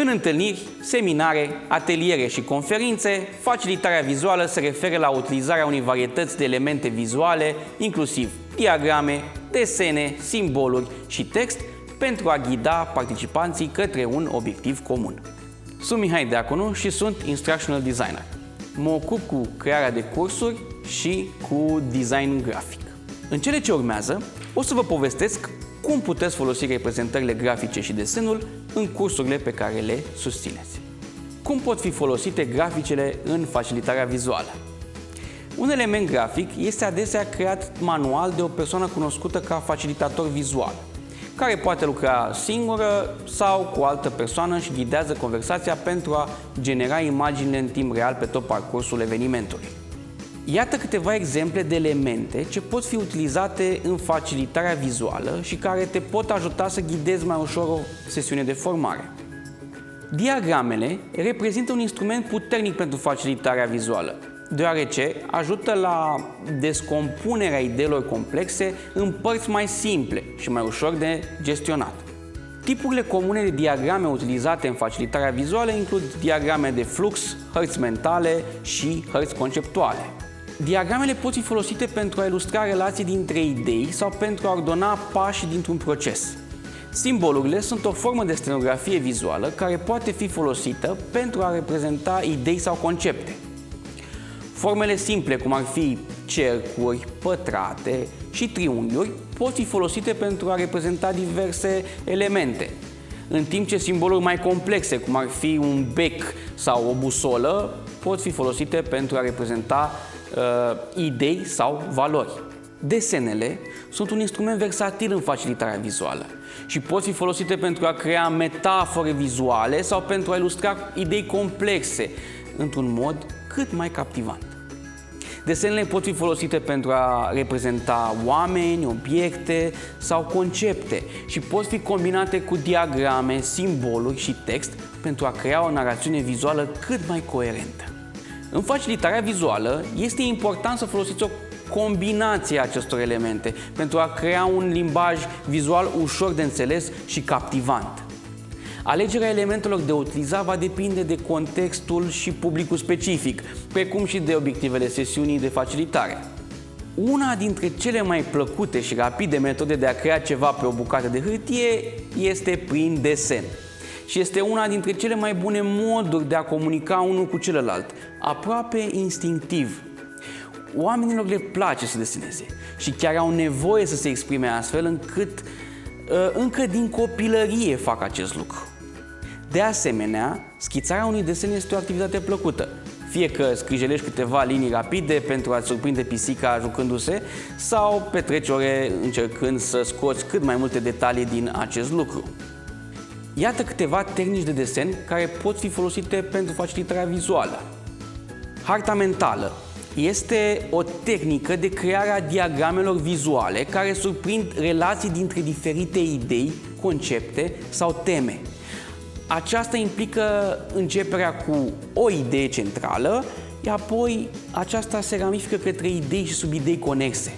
În întâlniri, seminare, ateliere și conferințe, facilitarea vizuală se referă la utilizarea unei varietăți de elemente vizuale, inclusiv diagrame, desene, simboluri și text, pentru a ghida participanții către un obiectiv comun. Sunt Mihai Deaconu și sunt Instructional Designer. Mă ocup cu crearea de cursuri și cu design grafic. În cele ce urmează, o să vă povestesc cum puteți folosi reprezentările grafice și desenul în cursurile pe care le susțineți. Cum pot fi folosite graficele în facilitarea vizuală? Un element grafic este adesea creat manual de o persoană cunoscută ca facilitator vizual, care poate lucra singură sau cu o altă persoană și ghidează conversația pentru a genera imaginile în timp real pe tot parcursul evenimentului. Iată câteva exemple de elemente ce pot fi utilizate în facilitarea vizuală și care te pot ajuta să ghidezi mai ușor o sesiune de formare. Diagramele reprezintă un instrument puternic pentru facilitarea vizuală, deoarece ajută la descompunerea ideilor complexe în părți mai simple și mai ușor de gestionat. Tipurile comune de diagrame utilizate în facilitarea vizuală includ diagrame de flux, hărți mentale și hărți conceptuale. Diagramele pot fi folosite pentru a ilustra relații dintre idei sau pentru a ordona pașii dintr-un proces. Simbolurile sunt o formă de scenografie vizuală care poate fi folosită pentru a reprezenta idei sau concepte. Formele simple, cum ar fi cercuri, pătrate și triunghiuri, pot fi folosite pentru a reprezenta diverse elemente, în timp ce simboluri mai complexe, cum ar fi un bec sau o busolă, pot fi folosite pentru a reprezenta idei sau valori. Desenele sunt un instrument versatil în facilitarea vizuală și pot fi folosite pentru a crea metafore vizuale sau pentru a ilustra idei complexe într-un mod cât mai captivant. Desenele pot fi folosite pentru a reprezenta oameni, obiecte sau concepte și pot fi combinate cu diagrame, simboluri și text pentru a crea o narațiune vizuală cât mai coerentă. În facilitarea vizuală este important să folosiți o combinație a acestor elemente pentru a crea un limbaj vizual ușor de înțeles și captivant. Alegerea elementelor de utilizat va depinde de contextul și publicul specific, precum și de obiectivele sesiunii de facilitare. Una dintre cele mai plăcute și rapide metode de a crea ceva pe o bucată de hârtie este prin desen. Și este una dintre cele mai bune moduri de a comunica unul cu celălalt, aproape instinctiv. Oamenilor le place să deseneze și chiar au nevoie să se exprime astfel încât încă din copilărie fac acest lucru. De asemenea, schițarea unui desen este o activitate plăcută, fie că scrijelești câteva linii rapide pentru a-ți surprinde pisica jucându-se sau petreci ore încercând să scoți cât mai multe detalii din acest lucru. Iată câteva tehnici de desen care pot fi folosite pentru facilitarea vizuală. Harta mentală este o tehnică de creare a diagramelor vizuale care surprind relații dintre diferite idei, concepte sau teme. Aceasta implică începerea cu o idee centrală, iar apoi aceasta se ramifică către idei și subidei conexe.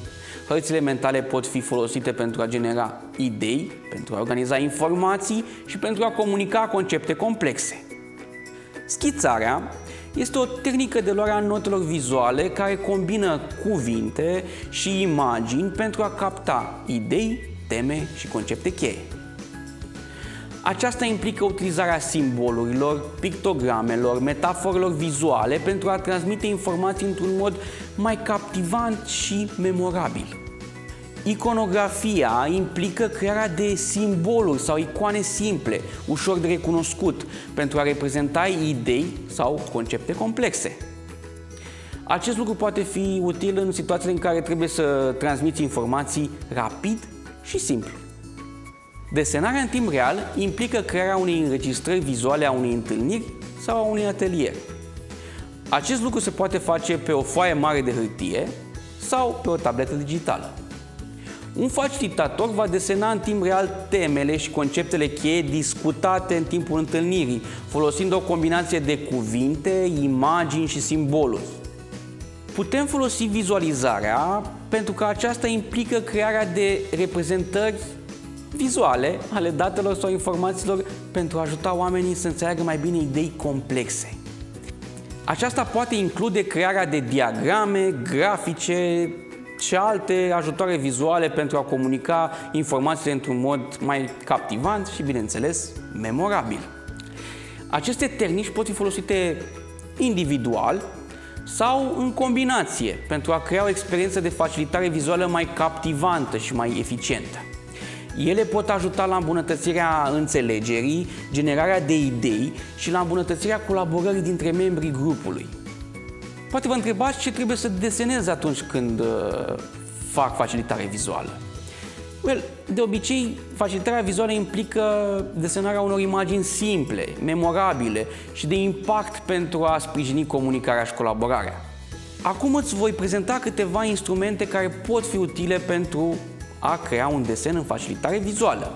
Hărțile mentale pot fi folosite pentru a genera idei, pentru a organiza informații și pentru a comunica concepte complexe. Schițarea este o tehnică de luare a notelor vizuale care combină cuvinte și imagini pentru a capta idei, teme și concepte cheie. Aceasta implică utilizarea simbolurilor, pictogramelor, metaforelor vizuale pentru a transmite informații într-un mod mai captivant și memorabil. Iconografia implică crearea de simboluri sau icoane simple, ușor de recunoscut, pentru a reprezenta idei sau concepte complexe. Acest lucru poate fi util în situațiile în care trebuie să transmiți informații rapid și simplu. Desenarea în timp real implică crearea unei înregistrări vizuale a unei întâlniri sau a unui atelier. Acest lucru se poate face pe o foaie mare de hârtie sau pe o tabletă digitală. Un facilitator va desena în timp real temele și conceptele cheie discutate în timpul întâlnirii, folosind o combinație de cuvinte, imagini și simboluri. Putem folosi vizualizarea pentru că aceasta implică crearea de reprezentări vizuale ale datelor sau informațiilor pentru a ajuta oamenii să înțeleagă mai bine idei complexe. Aceasta poate include crearea de diagrame, grafice și alte ajutoare vizuale pentru a comunica informațiile într-un mod mai captivant și, bineînțeles, memorabil. Aceste tehnici pot fi folosite individual sau în combinație pentru a crea o experiență de facilitare vizuală mai captivantă și mai eficientă. Ele pot ajuta la îmbunătățirea înțelegerii, generarea de idei și la îmbunătățirea colaborării dintre membrii grupului. Poate vă întrebați ce trebuie să desenez atunci când fac facilitare vizuală. De obicei, facilitarea vizuală implică desenarea unor imagini simple, memorabile și de impact pentru a sprijini comunicarea și colaborarea. Acum îți voi prezenta câteva instrumente care pot fi utile pentru a crea un desen în facilitare vizuală.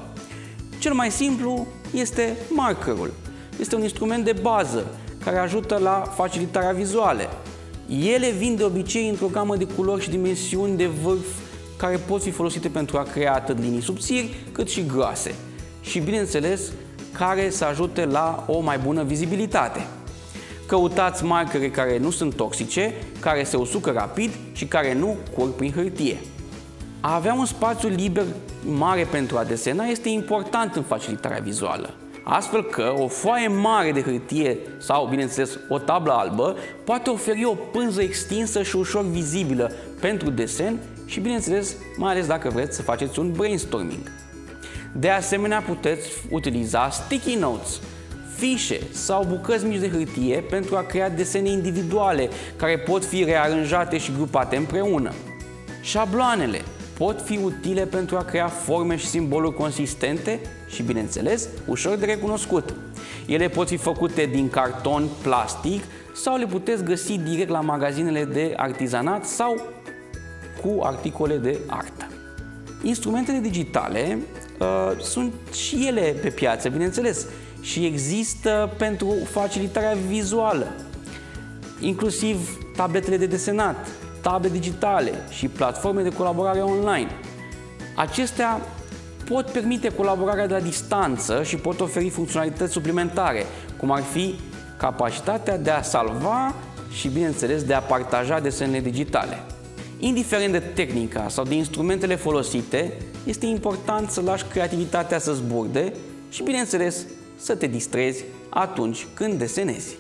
Cel mai simplu este markerul. Este un instrument de bază care ajută la facilitarea vizuală. Ele vin de obicei într-o gamă de culori și dimensiuni de vârf care pot fi folosite pentru a crea atât linii subțiri cât și groase și, bineînțeles, care să ajute la o mai bună vizibilitate. Căutați markere care nu sunt toxice, care se usucă rapid și care nu curg prin hârtie. A avea un spațiu liber mare pentru a desena este important în facilitarea vizuală, astfel că o foaie mare de hârtie sau, bineînțeles, o tablă albă poate oferi o pânză extinsă și ușor vizibilă pentru desen și, bineînțeles, mai ales dacă vreți să faceți un brainstorming. De asemenea, puteți utiliza sticky notes, fișe sau bucăți mici de hârtie pentru a crea desene individuale care pot fi rearanjate și grupate împreună. Șabloanele pot fi utile pentru a crea forme și simboluri consistente și, bineînțeles, ușor de recunoscut. Ele pot fi făcute din carton, plastic sau le puteți găsi direct la magazinele de artizanat sau cu articole de artă. Instrumentele digitale sunt și ele pe piață, bineînțeles, și există pentru facilitarea vizuală, inclusiv tabletele de desenat, table digitale și platforme de colaborare online. Acestea pot permite colaborarea de la distanță și pot oferi funcționalități suplimentare, cum ar fi capacitatea de a salva și, bineînțeles, de a partaja desenele digitale. Indiferent de tehnica sau de instrumentele folosite, este important să lași creativitatea să zburde și, bineînțeles, să te distrezi atunci când desenezi.